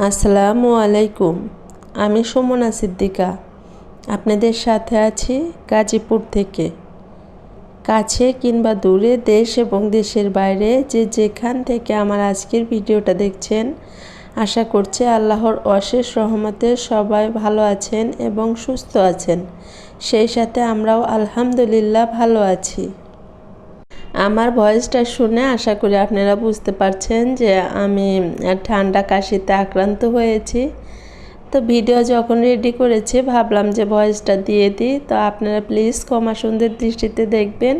আসসালামু আলাইকুম। আমি সুমনা সিদ্দিকা আপনাদের সাথে আছি গাজীপুর থেকে। কাছে কিংবা দূরে, দেশ এবং দেশের বাইরে যে যেখান থেকে আমার আজকের ভিডিওটা দেখছেন, আশা করছি আল্লাহর অশেষ রহমতে সবাই ভালো আছেন এবং সুস্থ আছেন। সেই সাথে আমরাও আলহামদুলিল্লাহ ভালো আছি। আমার ভয়েসটা শুনে আশা করি আপনারা বুঝতে পারছেন যে আমি ঠান্ডা কাশিতে আক্রান্ত হয়েছি। তো ভিডিও যখন রেডি করেছি ভাবলাম যে ভয়েসটা দিয়ে দিই। তো আপনারা প্লিজ ক্ষমা সুন্দর দৃষ্টিতে দেখবেন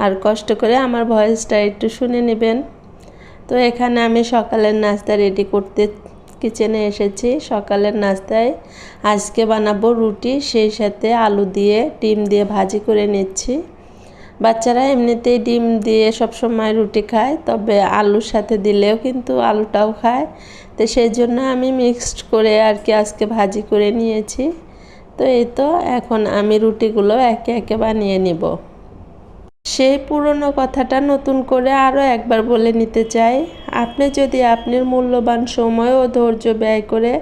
আর কষ্ট করে আমার ভয়েসটা একটু শুনে নেবেন। তো এখানে আমি সকালের নাস্তা রেডি করতে কিচেনে এসেছি। সকালের নাস্তায় আজকে বানাবো রুটি, সেই সাথে আলু দিয়ে ডিম দিয়ে ভাজি করে নিচ্ছি। বাচ্চারা এমনিতেই ডিম দিয়ে সবসময় রুটি খায়, তবে আলুর সাথে দিলেও কিন্তু আলুটাও খায়। তো সেই জন্য আমি মিক্সড করে আজকে ভাজি করে নিয়েছি। তো এই তো এখন আমি রুটিগুলো একে একে বানিয়ে নিব। সেই পুরনো কথাটা নতুন করে আরও একবার বলে নিতে চাই। আপনি যদি আপনার মূল্যবান সময় ও ধৈর্য ব্যয় করে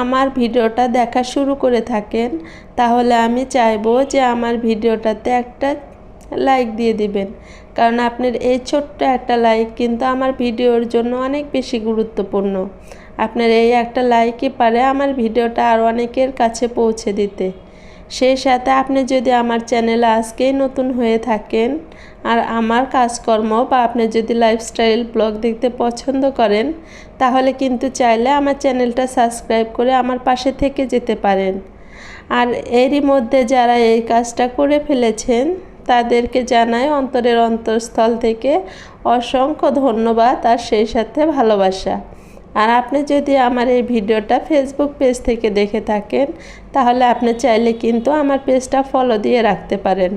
আমার ভিডিওটা দেখা শুরু করে থাকেন, তাহলে আমি চাইবো যে আমার ভিডিওটাতে একটা লাইক দিয়ে দিবেন। কারণ আপনার এই ছোট্ট একটা লাইক কিন্তু আমার ভিডিওর জন্য অনেক বেশি গুরুত্বপূর্ণ। আপনার এই একটা লাইকই পারে আমার ভিডিওটা আরও অনেকের কাছে পৌঁছে দিতে। সেই সাথে আপনি যদি আমার চ্যানেলে আজকেই নতুন হয়ে থাকেন আর আমার কাজকর্ম বা আপনি যদি লাইফস্টাইল ব্লগ দেখতে পছন্দ করেন, তাহলে কিন্তু চাইলে আমার চ্যানেলটা সাবস্ক্রাইব করে আমার পাশে থেকে যেতে পারেন। আর এরই মধ্যে যারা এই কাজটা করে ফেলেছেন তাদেরকে জানাই অন্তরের অন্তঃস্থল থেকে অসংখ্য ধন্যবাদ আর সেই সাথে ভালোবাসা। আর আপনি যদি আমার এই ভিডিওটা ফেসবুক পেজ থেকে দেখে থাকেন, তাহলে আপনি চাইলে কিন্তু আমার পেজটা ফলো দিয়ে রাখতে পারেন।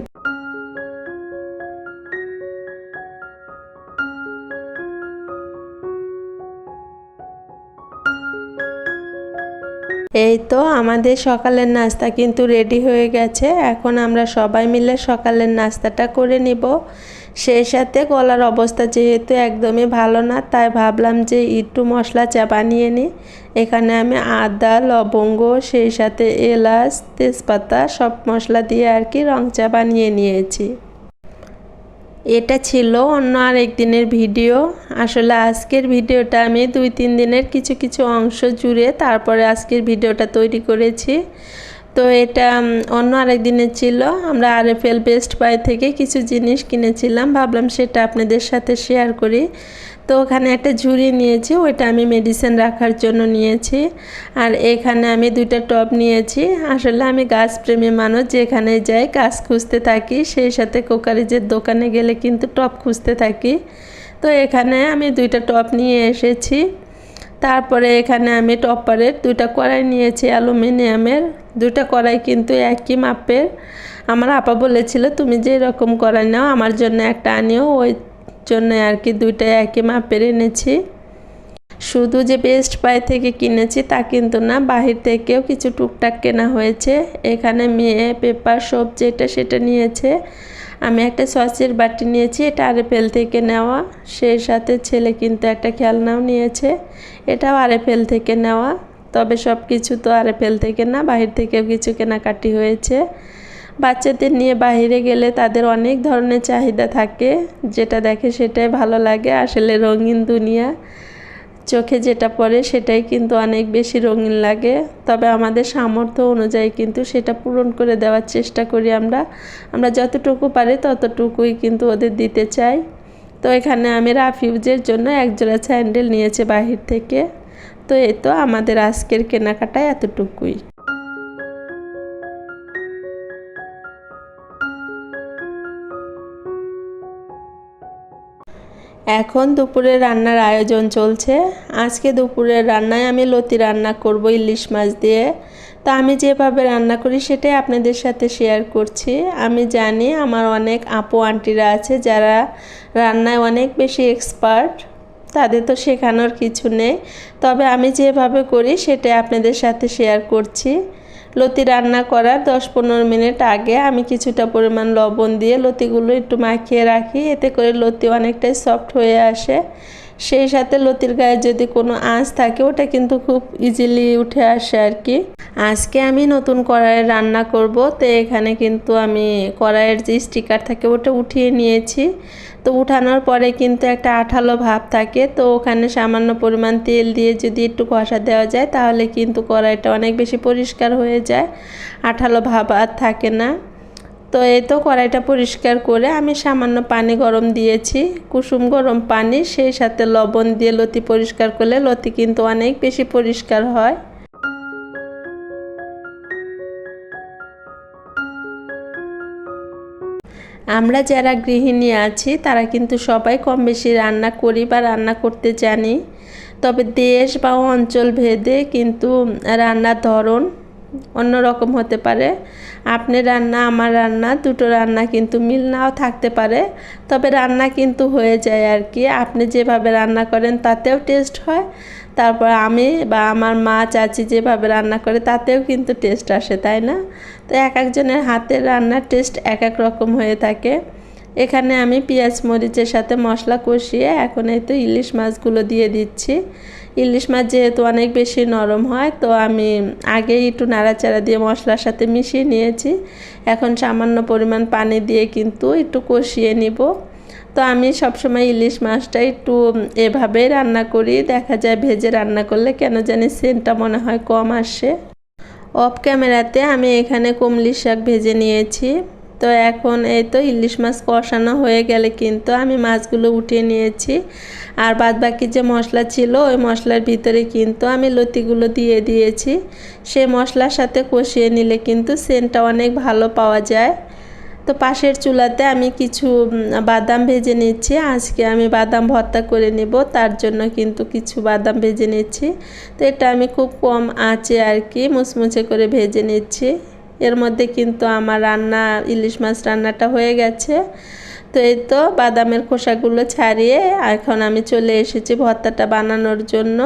এই তো আমাদের সকালের নাস্তা কিন্তু রেডি হয়ে গেছে। এখন আমরা সবাই মিলে সকালের নাস্তাটা করে নিব। সেই সাথে গলার অবস্থা যেহেতু একদমই ভালো না, তাই ভাবলাম যে একটু মশলা চা বানিয়ে নিই। এখানে আমি আদা, লবঙ্গ, সেই সাথে এলাচ, তেজপাতা সব মশলা দিয়ে রং চা বানিয়ে নিয়েছি। এটা ছিল অন্য আরেক দিনের ভিডিও। আসলে আজকের ভিডিওটা আমি 2-3 দিনের কিছু অংশ জুড়ে তারপরে আজকের ভিডিওটা তৈরি করেছি। তো এটা অন্য আরেক দিনের ছিল। আমরা আরএফএল বেস্ট বাই থেকে কিছু জিনিস কিনেছিলাম, ভাবলাম সেটা আপনাদের সাথে শেয়ার করি। তো ওখানে একটা ঝুড়ি নিয়েছি, ওইটা আমি মেডিসিন রাখার জন্য নিয়েছি। আর এখানে আমি 2টা টব নিয়েছি। আসলে আমি গাছপ্রেমী মানুষ, যেখানে যাই গাছ খুঁজতে থাকি, সেই সাথে কোকারিজের দোকানে গেলে কিন্তু টব খুঁজতে থাকি। তো এখানে আমি 2টা টব নিয়ে এসেছি। তারপরে এখানে আমি টপারের 2টা কড়াই নিয়েছি অ্যালুমিনিয়ামের। 2টা কড়াই কিন্তু একই মাপের। আমার আপা বলেছিল তুমি যে এরকম কড়াই নাও, আমার জন্য একটা আনিও। ওই জন্য 2টা একই মাপের এনেছি। শুধু যে বেস্ট বাই থেকে কিনেছি তা কিন্তু না, বাহির থেকেও কিছু টুকটাক কেনা হয়েছে। এখানে মেয়ে পেপার সব যেটা সেটা নিয়েছে। আমি একটা সসের বাটি নিয়েছি, এটা আরএফএল থেকে নেওয়া। সেই সাথে ছেলে কিন্তু একটা খেলনাও নিয়েছে, এটাও আরএফএল থেকে নেওয়া। তবে সব কিছু তো আরএফএল থেকে না, বাহির থেকেও কিছু কেনাকাটি হয়েছে। বাচ্চাদের নিয়ে বাইরে গেলে তাদের অনেক ধরনের চাহিদা থাকে, যেটা দেখে সেটাই ভালো লাগে। আসলে রঙিন দুনিয়া, চোখে যেটা পড়ে সেটাই কিন্তু অনেক বেশি রঙিন লাগে। তবে আমাদের সামর্থ্য অনুযায়ী কিন্তু সেটা পূরণ করে দেওয়ার চেষ্টা করি। আমরা যতটুকু পারি ততটুকুই কিন্তু ওদের দিতে চাই। তো এখানে আমি রাফিউজের জন্য একজোড়া স্যান্ডেল নিয়েছে বাহির থেকে। তো এই তো আমাদের আজকের কেনাকাটা এতটুকুই। এখন দুপুরে রান্নার আয়োজন চলছে। আজকে দুপুরের রান্নায় আমি লতি রান্না করব ইলিশ মাছ দিয়ে। তো আমি যেভাবে রান্না করি সেটাই আপনাদের সাথে শেয়ার করছি। আমি জানি আমার অনেক আপু আন্টিরা আছে যারা রান্নায় অনেক বেশি এক্সপার্ট, তাদের তো শেখানোর কিছু নেই। তবে আমি যেভাবে করি সেটাই আপনাদের সাথে শেয়ার করছি। লতি রান্না করার 10-15 মিনিট আগে আমি কিছুটা পরিমাণ লবণ দিয়ে লতিগুলো একটু মাখিয়ে রাখি, এতে করে লতি অনেকটাই সফট হয়ে আসে। সেই সাথে লতির গায়ে যদি কোনো আঁশ থাকে ওটা কিন্তু খুব ইজিলি উঠে আসে আর কি। আজকে আমি নতুন কড়াইয়ে রান্না করব, তো এখানে কিন্তু আমি কড়াইয়ের যে স্টিকার থাকে ওটা উঠিয়ে নিয়েছি। তো উঠানোর পরে কিন্তু একটা আঠালো ভাব থাকে, তো ওখানে সামান্য পরিমাণ তেল দিয়ে যদি একটু কষা দেওয়া যায় তাহলে কিন্তু কড়াইটা অনেক বেশি পরিষ্কার হয়ে যায়, আঠালো ভাব আর থাকে না। তো এই তো কড়াইটা পরিষ্কার করে আমি সামান্য পানি গরম দিয়েছি, কুসুম গরম পানি, সেই সাথে লবণ দিয়ে লতি পরিষ্কার করলে লতি কিন্তু অনেক বেশি পরিষ্কার হয়। আমরা যারা গৃহিণী আছি তারা কিন্তু সবাই কম বেশি রান্না করি বা রান্না করতে জানি, তবে দেশ বা অঞ্চল ভেদে কিন্তু রান্নার ধরন অন্যরকম হতে পারে। আপনি রান্না আমার রান্না দুটো রান্না কিন্তু মিল নাও থাকতে পারে, তবে রান্না কিন্তু হয়ে যায় আর কি। আপনি যেভাবে রান্না করেন তাতেও টেস্ট হয়, তারপর আমি বা আমার মা চাচি যেভাবে রান্না করে তাতেও কিন্তু টেস্ট আসে, তাই না? তো এক একজনের হাতের রান্নার টেস্ট এক এক রকম হয়ে থাকে। এখানে আমি পেঁয়াজ মরিচের সাথে মশলা কষিয়ে এখন এই তো ইলিশ মাছগুলো দিয়ে দিচ্ছি। ইলিশ মাছ যেহেতু অনেক বেশি নরম হয়, তো আমি আগেই একটু নাড়াচাড়া দিয়ে মশলার সাথে মিশিয়ে নিয়েছি। এখন সামান্য পরিমাণ পানি দিয়ে কিন্তু একটু কষিয়ে নিব। তো আমি সবসময় ইলিশ মাছটা একটু এভাবেই রান্না করি, দেখা যায় ভেজে রান্না করলে কেন জানি সেন্টটা মনে হয় কম আসে। অফ ক্যামেরাতে আমি এখানে কমলি শাক ভেজে নিয়েছি। তো এখন এই তো ইলিশ মাছ কষানো হয়ে গেলে কিন্তু আমি মাছগুলো উঠিয়ে নিয়েছি, আর বাদ বাকি যে মশলা ছিল ওই মশলার ভিতরে কিন্তু আমি লতিগুলো দিয়ে দিয়েছি। সেই মশলার সাথে কষিয়ে নিলে কিন্তু সেন্টটা অনেক ভালো পাওয়া যায়। তো পাশের চুলাতে আমি কিছু বাদাম ভেজে নিচ্ছি, আজকে আমি বাদাম ভর্তা করে নেব, তার জন্য কিন্তু কিছু বাদাম ভেজে নিচ্ছি। তো এটা আমি খুব কম আঁচে আর কি মুচমুচে করে ভেজে নিচ্ছি। এর মধ্যে কিন্তু আমার রান্না ইলিশ মাছ রান্নাটা হয়ে গেছে। তো এই তো বাদামের খোসাগুলো ছাড়িয়ে এখন আমি চলে এসেছি ভর্তাটা বানানোর জন্য।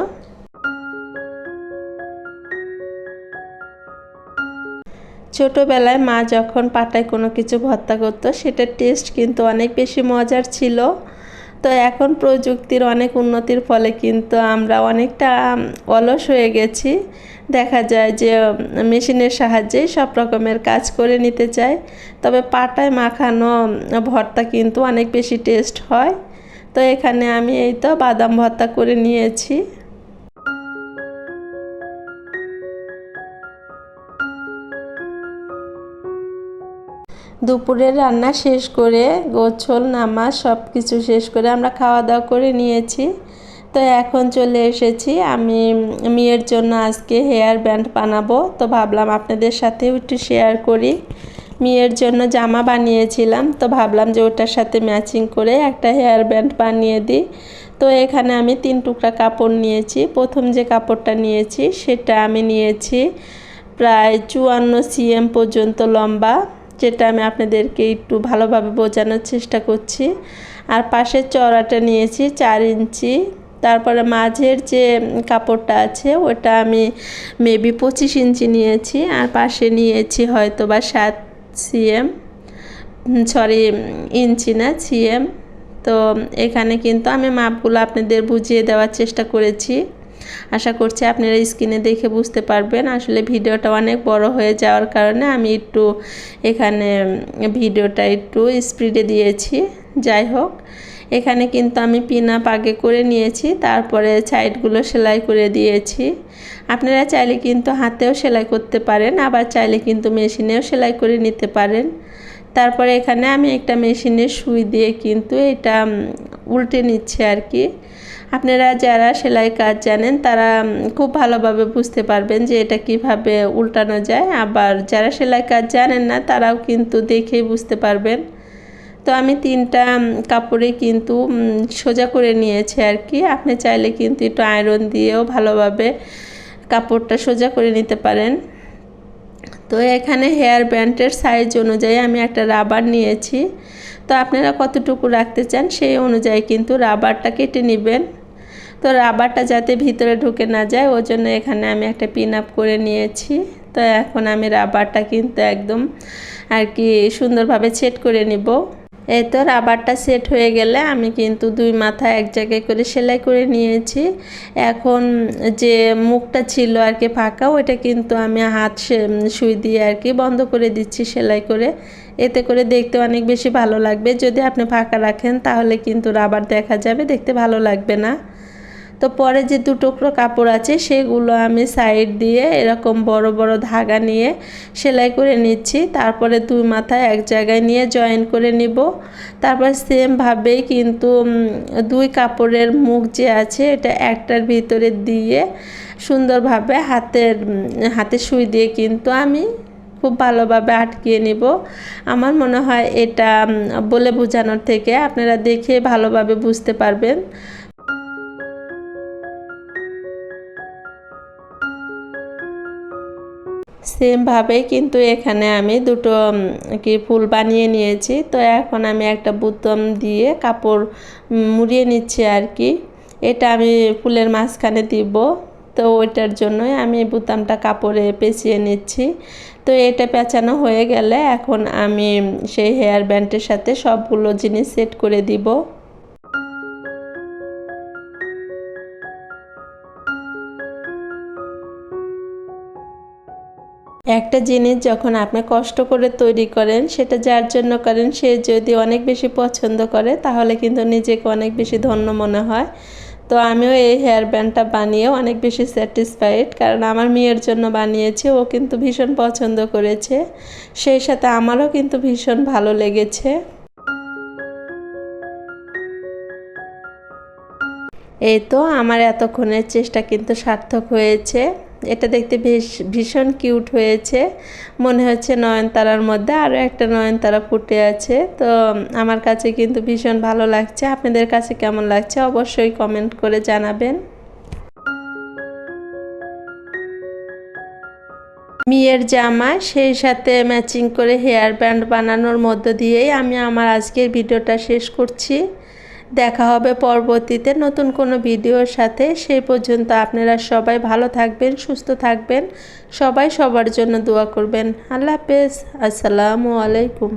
ছোটোবেলায় মা যখন পাটায় কোনো কিছু ভর্তা করতো সেটার টেস্ট কিন্তু অনেক বেশি মজার ছিল। তো এখন প্রযুক্তির অনেক উন্নতির ফলে কিন্তু আমরা অনেকটা অলস হয়ে গেছি, দেখা যায় যে মেশিনের সাহায্যেই সব রকমের কাজ করে নিতে চাই। তবে পাটায় মাখানো ভর্তা কিন্তু অনেক বেশি টেস্ট হয়। তো এখানে আমি এই তো বাদাম ভর্তা করে নিয়েছি। দুপুরের রান্না শেষ করে গোছল নামাজ সব কিছু শেষ করে আমরা খাওয়া দাওয়া করে নিয়েছি। তো এখন চলে এসেছি আমি মেয়ের জন্য আজকে হেয়ার ব্যান্ড বানাবো, তো ভাবলাম আপনাদের সাথেও একটু শেয়ার করি। মেয়ের জন্য জামা বানিয়েছিলাম, তো ভাবলাম যে ওটার সাথে ম্যাচিং করে একটা হেয়ার ব্যান্ড বানিয়ে দিই। তো এখানে আমি 3 টুকরা কাপড় নিয়েছি। প্রথম যে কাপড়টা নিয়েছি সেটা আমি নিয়েছি প্রায় 54 cm পর্যন্ত লম্বা, যেটা আমি আপনাদেরকে একটু ভালোভাবে বোঝানোর চেষ্টা করছি। আর পাশের চওড়াটা নিয়েছি 4 ইঞ্চি। তারপরে মাঝের যে কাপড়টা আছে ওটা আমি মেবি 25 ইঞ্চি নিয়েছি, আর পাশে নিয়েছি হয়তো বা 7 cm, সরি ইঞ্চি না cm। তো এখানে কিন্তু আমি মাপগুলো আপনাদের বুঝিয়ে দেওয়ার চেষ্টা করেছি, আশা করছি আপনারা স্ক্রিনে দেখে বুঝতে পারবেন। আসলে ভিডিওটা অনেক বড় হয়ে যাওয়ার কারণে আমি একটু এখানে ভিডিওটা একটু স্পিডে দিয়েছি। যাই হোক, এখানে কিন্তু আমি পিন আপ আগে করে নিয়েছি, তারপরে সাইডগুলো সেলাই করে দিয়েছি। আপনারা চাইলে কিন্তু হাতেও সেলাই করতে পারেন, আবার চাইলে কিন্তু মেশিনেও সেলাই করে নিতে পারেন। তারপরে এখানে আমি একটা মেশিনের সুই দিয়ে কিন্তু এটা উল্টে নিচ্ছে আর কি। আপনারা যারা সেলাই কাজ জানেন তারা খুব ভালোভাবে বুঝতে পারবেন যে এটা কিভাবে উল্টানো যায়, আবার যারা সেলাই কাজ জানেন না তারাও কিন্তু দেখেই বুঝতে পারবেন। তো আমি 3টা কাপড়ে কিন্তু সোজা করে নিয়েছি আর কি। আপনি চাইলে কিন্তু একটু আয়রন দিয়েও ভালোভাবে কাপড়টা সোজা করে নিতে পারেন। তো এখানে হেয়ার ব্যান্ডের সাইজ অনুযায়ী আমি একটা রাবার নিয়েছি। তো আপনারা কতটুকু রাখতে চান সেই অনুযায়ী কিন্তু রাবারটা কেটে নেবেন। তো রাবারটা যাতে ভিতরে ঢুকে না যায় ওই জন্য এখানে আমি একটা পিন আপ করে নিয়েছি। তো এখন আমি রাবারটা কিন্তু একদম আর কি সুন্দরভাবে সেট করে নিব। এই তো রাবারটা সেট হয়ে গেলে আমি কিন্তু দুই মাথা এক জায়গায় করে সেলাই করে নিয়েছি। এখন যে মুখটা ছিল আর কি ফাঁকা, ওইটা কিন্তু আমি হাত সুই দিয়ে আর কি বন্ধ করে দিচ্ছি সেলাই করে। এতে করে দেখতে অনেক বেশি ভালো লাগবে। যদি আপনি ফাঁকা রাখেন তাহলে কিন্তু রাবার দেখা যাবে, দেখতে ভালো লাগবে না। তো পরে যে দু টুকরো কাপড় আছে সেগুলো আমি সাইড দিয়ে এরকম বড় বড় ধাগা নিয়ে সেলাই করে নিচ্ছি। তারপরে দুই মাথায় এক জায়গায় নিয়ে জয়েন করে নিব। তারপর সেমভাবেই কিন্তু দুই কাপড়ের মুখ যে আছে এটা একটার ভিতরে দিয়ে সুন্দরভাবে হাতে সুই দিয়ে কিন্তু আমি খুব ভালোভাবে আটকিয়ে নিব। আমার মনে হয় এটা বলে বোঝানোর থেকে আপনারা দেখে ভালোভাবে বুঝতে পারবেন। সেমভাবেই কিন্তু এখানে আমি দুটো কি ফুল বানিয়ে নিয়েছি। তো এখন আমি একটা বুতাম দিয়ে কাপড় মুড়িয়ে নিচ্ছি আর কি। এটা আমি ফুলের মাঝখানে দিব, তো ওইটার জন্যই আমি বুতামটা কাপড়ে পেঁচিয়ে নিচ্ছি। তো এটা পেঁচানো হয়ে গেলে এখন আমি সেই হেয়ার ব্যান্ডের সাথে সবগুলো জিনিস সেট করে দিব। একটা জিনিস যখন আপনি কষ্ট করে তৈরি করেন, সেটা যার জন্য করেন সে যদি অনেক বেশি পছন্দ করে তাহলে কিন্তু নিজেকে অনেক বেশি ধন্য মনে হয়। তো আমিও এই হেয়ার ব্যান্ডটা বানিয়ে অনেক বেশি স্যাটিসফাইড, কারণ আমার মেয়ের জন্য বানিয়েছে, ও কিন্তু ভীষণ পছন্দ করেছে, সেই সাথে আমারও কিন্তু ভীষণ ভালো লেগেছে। এই তো আমার এতক্ষণের চেষ্টা কিন্তু সার্থক হয়েছে। এটা দেখতে ভীষণ কিউট হয়েছে, মনে হচ্ছে নয়নতারার মধ্যে আরও একটা নয়নতারা ফুটে আছে। তো আমার কাছে কিন্তু ভীষণ ভালো লাগছে। আপনাদের কাছে কেমন লাগছে অবশ্যই কমেন্ট করে জানাবেন। মেয়ের জামা সেই সাথে ম্যাচিং করে হেয়ার ব্যান্ড বানানোর মধ্য দিয়েই আমি আমার আজকের ভিডিওটা শেষ করছি। দেখা হবে পরবর্তীতে নতুন কোনো ভিডিওর সাথে। সেই পর্যন্ত আপনারা সবাই ভালো থাকবেন, সুস্থ থাকবেন, সবাই সবার জন্য দোয়া করবেন। আল্লাহ হাফেজ, আসসালামু আলাইকুম।